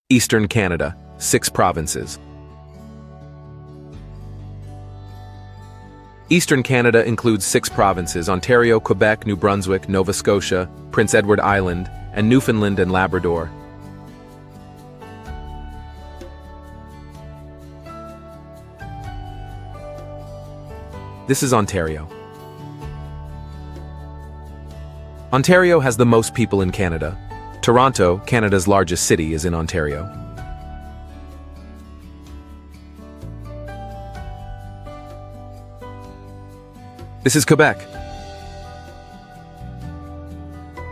Eastern Canada, 6 provinces. Eastern Canada includes 6 provinces: Ontario, Quebec, New Brunswick, Nova Scotia, Prince Edward Island, and Newfoundland and Labrador. This is Ontario. Ontario has the most people in Canada. Toronto, Canada's largest city, is in Ontario. This is Quebec.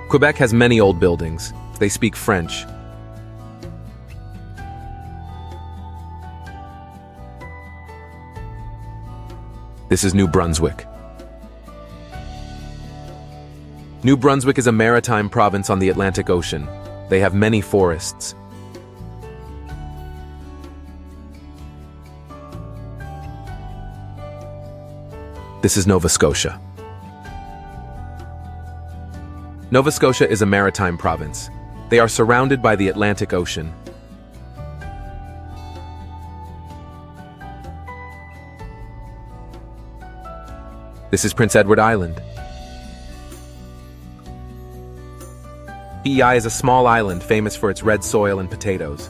Quebec has many old buildings. They speak French. This is New Brunswick. New Brunswick is a maritime province on the Atlantic Ocean. They have many forests. This is Nova Scotia. Nova Scotia is a maritime province. They are surrounded by the Atlantic Ocean. This is Prince Edward Island. PEI is a small island famous for its red soil and potatoes.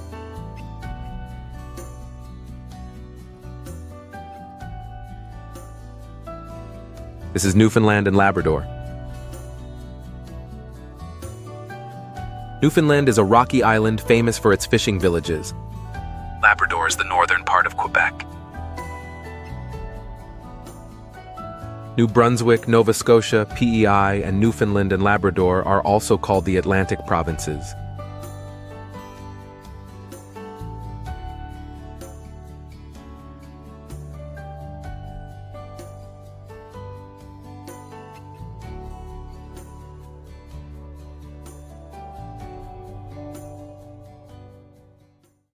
This is Newfoundland and Labrador. Newfoundland is a rocky island famous for its fishing villages. Labrador is the northern part of Quebec. New Brunswick, Nova Scotia, PEI, and Newfoundland and Labrador are also called the Atlantic provinces.